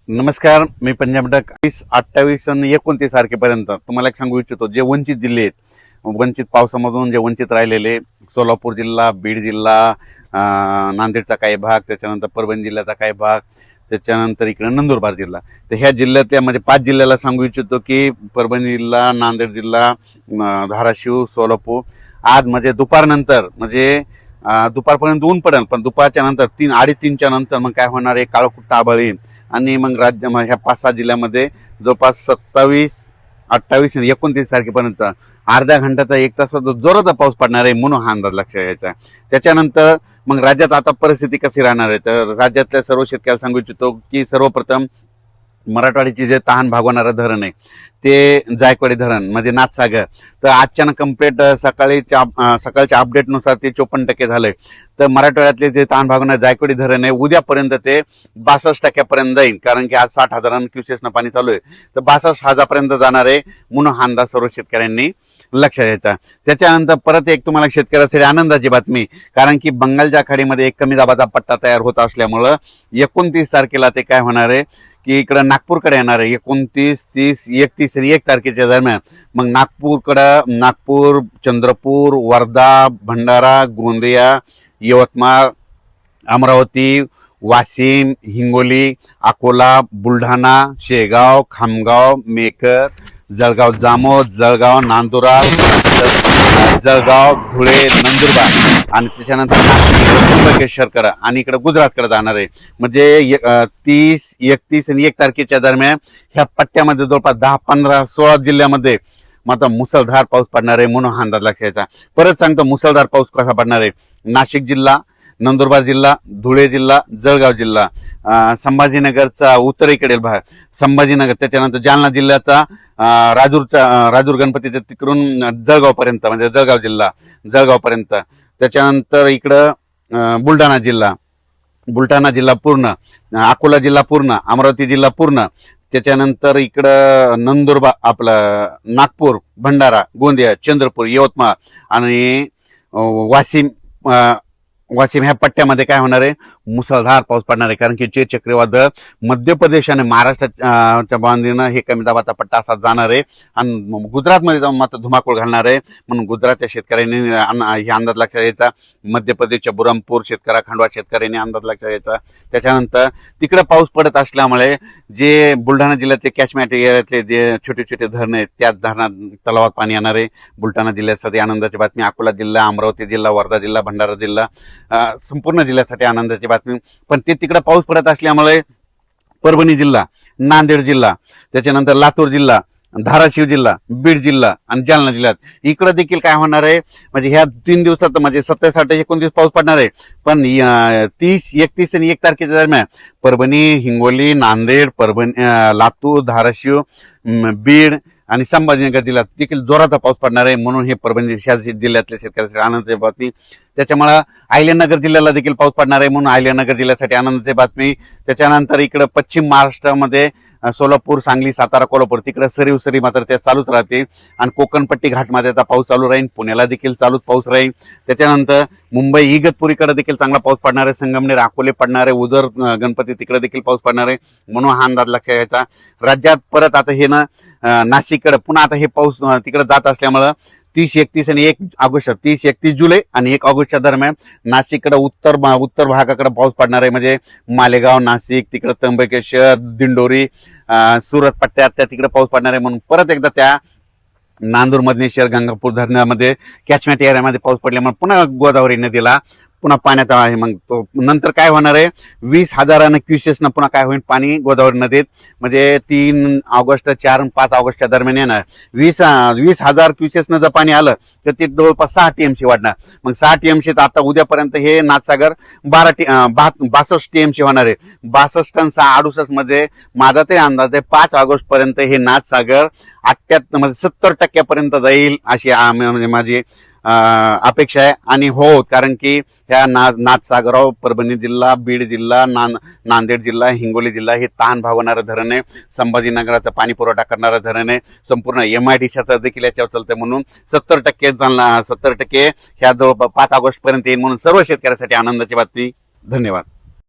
नमस्कार, मी पंजाब डक 28 आणि 29 तारखेपर्यंत तुम्हाला एक सांगू इच्छितो, जे वंचित जिल्हे आहेत, वंचित पावसामधून जे वंचित राहिलेले, सोलापूर जिल्हा, बीड जिल्हा, नांदेडचा काही भाग, त्याच्यानंतर परभणी जिल्ह्याचा काही भाग, त्याच्यानंतर इकडे नंदुरबार जिल्हा. तर ह्या जिल्ह्यातल्या म्हणजे 5 जिल्ह्याला सांगू इच्छितो की परभणी जिल्हा, नांदेड जिल्हा, धाराशिव, सोलापूर आज म्हणजे दुपारनंतर म्हणजे दुपारपर्यंत ऊन पडेल, पण दुपारच्या नंतर 3-3:30च्या नंतर मग काय होणार आहे, काळकुट्ट आभाळ येईल आणि मग राज्य ह्या 5-6 जिल्ह्यामध्ये जवळपास 27, 28 आणि 29 तारखेपर्यंत अर्ध्या घंट्याचा 1 तासाचा जोराचा पाऊस पडणार आहे म्हणून हा अंदाज लक्षात घ्यायचा. त्याच्यानंतर मग राज्यात आता परिस्थिती कशी राहणार आहे, तर राज्यातल्या सर्व शेतकऱ्याला सांगू इच्छितो की सर्वप्रथम मराठवाड्याचे जे तहान भागवणारं धरण आहे ते जायकवाडी धरण म्हणजे नाथसागर, तर आजच्यानं कंप्लीट सकाळच्या अपडेटनुसार ते 54% झालंय. तर मराठवाड्यातले जे तहान भागवणारे जायकवाडी धरण आहे उद्यापर्यंत ते 62% जाईल, कारण की आज 60,000 क्युसेसनं पाणी चालू आहे, तर 62,000पर्यंत जाणार आहे म्हणून हा अंदाज सर्व शेतकऱ्यांनी लक्षात घ्यायचा. त्याच्यानंतर परत एक तुम्हाला शेतकऱ्यासाठी आनंदाची बातमी, कारण की बंगालच्या खाडीमध्ये एक कमी दाबाचा पट्टा तयार होत असल्यामुळं 29 तारखेला ते काय होणार आहे की इकडं नागपूरकडे येणार आहे. 29, 30, 31 आणि 1 तारखेच्या दरम्यान मग नागपूर, चंद्रपूर, वर्धा, भंडारा, गोंदिया, यवतमाळ, अमरावती, वाशिम, हिंगोली, अकोला, बुलढाणा, शेगाव, खामगाव, मेकर, जळगाव जामोद, जळगाव नांदुरा, जळगाव, धुळे, नंदुरबार आणि त्याच्यानंतर त्र्यंबकेश्वरकर आणि इकडे गुजरातकडे जाणार आहे. म्हणजे 30, 31 आणि 1 तारखेच्या दरम्यान ह्या पट्ट्यामध्ये जवळपास 10, 15, 16 जिल्ह्यामध्ये मात्र मुसळधार पाऊस पडणार आहे म्हणून हा अंदाज लक्षात. परत सांगतो मुसळधार पाऊस कसा पडणार आहे. नाशिक जिल्हा, नंदुरबार जिल्हा, धुळे जिल्हा, जळगाव जिल्हा, संभाजीनगरचा उत्तरेकडील भाग संभाजीनगर, त्याच्यानंतर जालना जिल्ह्याचा राजूर गणपतीच्या तिकडून जळगावपर्यंत म्हणजे जळगावपर्यंत, त्याच्यानंतर इकडं बुलढाणा जिल्हा पूर्ण, अकोला जिल्हा पूर्ण, अमरावती जिल्हा पूर्ण, त्याच्यानंतर इकडं नंदुरबार, आपलं नागपूर, भंडारा, गोंदिया, चंद्रपूर, यवतमाळ आणि वाशिम ह्या पट्ट्यामध्ये काय होणार आहे, मुसळधार पाऊस पडणार आहे. कारण की जे चक्रीवादळ मध्य प्रदेश आणि महाराष्ट्राच्या बांधीनं हे कमी दाबाचा पट्टा असा जाणार आहे आणि गुजरातमध्ये जाऊन मात्र धुमाकूळ घालणार आहे म्हणून गुजरातच्या शेतकऱ्यांनी हे अंदाज लक्षात घ्यायचा. मध्य प्रदेशच्या बुरहानपूर शेतकऱ्या, खंडवा शेतकऱ्यांनी अंदाज लक्षात घ्यायचा. त्याच्यानंतर तिकडे पाऊस पडत असल्यामुळे जे बुलढाणा जिल्ह्यातले कॅचमेंट एरियातले जे छोटे छोटे धरण आहेत त्या धरणात तलावात पाणी येणार आहे. बुलढाणा जिल्ह्यासाठी आनंदाची बातमी, अकोला जिल्हा, अमरावती जिल्हा, वर्धा जिल्हा, भंडारा जिल्हा, संपूर्ण जिल्ह्यासाठी आनंदाची बातमी. पण ते तिकडे पाऊस पडत असल्यामुळे परभणी जिल्हा, नांदेड जिल्हा, त्याच्यानंतर लातूर जिल्हा, धाराशिव जिल्हा, बीड जिल्हा आणि जालना जिल्ह्यात इकडे देखील काय होणार आहे, म्हणजे ह्या 3 दिवसात म्हणजे 27, 28, 29 पाऊस पडणार आहे. पण 30, 31 आणि 1 तारखेच्या दरम्यान परभणी, हिंगोली, नांदेड, लातूर, धाराशिव, बीड आणि संभाजीनगर जिल्ह्यात देखील जोराचा पाऊस पडणार आहे म्हणून हे परभणी जिल्ह्यातल्या शेतकऱ्यांसाठी आनंदाची बातमी. त्याच्यामुळे अहिल्यानगर जिल्ह्याला देखील पाऊस पडणार आहे म्हणून अहिल्यानगर जिल्ह्यासाठी आनंदाची बातमी. त्याच्यानंतर इकडं पश्चिम महाराष्ट्रामध्ये सोलापूर, सांगली, सातारा, कोल्हापूर तिकडे सरी मात्र त्या चालूच राहते आणि कोकणपट्टी घाटमध्ये त्याचा पाऊस चालू राहील. पुण्याला देखील चालूच पाऊस राहील. त्याच्यानंतर मुंबई इगतपुरीकडे देखील चांगला पाऊस पडणार आहे. संगमनेर, अकोले पडणार आहे. उदर, गणपती तिकडे देखील पाऊस पडणार आहे म्हणून हा अंदाज लक्षात घ्यायचा. राज्यात परत आता हे नाशिककडे पुन्हा आता हे पाऊस तिकडे जात असल्यामुळं 30, 31 आणि 1 ऑगस्ट, 30, 31 जुलै आणि 1 ऑगस्टच्या दरम्यान नाशिककडे उत्तर भागाकडे पाऊस पडणार आहे. म्हणजे मालेगाव, नाशिक, तिकडे त्र्यंबकेश्वर, दिंडोरी, सुरत पट्ट्यात त्या तिकडे पाऊस पडणार आहे म्हणून परत एकदा त्या नांदूर, मधनेश्वर, गंगापूर धरणामध्ये कॅचमेंट एरियामध्ये पाऊस पडल्यामुळे पुन्हा गोदावरी नदीला पुन्हा पाण्यात आहे. मग तो नंतर काय होणार आहे, 20,000 क्युसेसनं पुन्हा काय होईल पाणी गोदावरी नदीत, म्हणजे 3 ऑगस्ट, 4 आणि 5 ऑगस्टच्या दरम्यान येणार. 20,000 क्युसेसनं जर पाणी आलं तर ते जवळपास 6 TMC वाढणार. मग 6 TMC तर आता उद्यापर्यंत हे नाथसागर 62 TMC होणार आहे. 62 आणि 6, मध्ये माझा ते अंदाज आहे 5 ऑगस्ट पर्यंत हे नाथसागर 78 म्हणजे 70% जाईल अशी म्हणजे माझी अपेक्षा आहे. आणि हो, कारण की ह्या नाथसागरावर परभणी जिल्हा, बीड जिल्हा, नांदेड जिल्हा, हिंगोली जिल्हा हे तहान भागवणारं धरण आहे. संभाजीनगराचा पाणी पुरवठा करणारं धरण आहे. संपूर्ण MIDCचा देखील याच्यावर चालतंय म्हणून 70% ह्या जवळ 5 ऑगस्ट पर्यंत येईल म्हणून सर्व शेतकऱ्यांसाठी आनंदाची बातमी. धन्यवाद.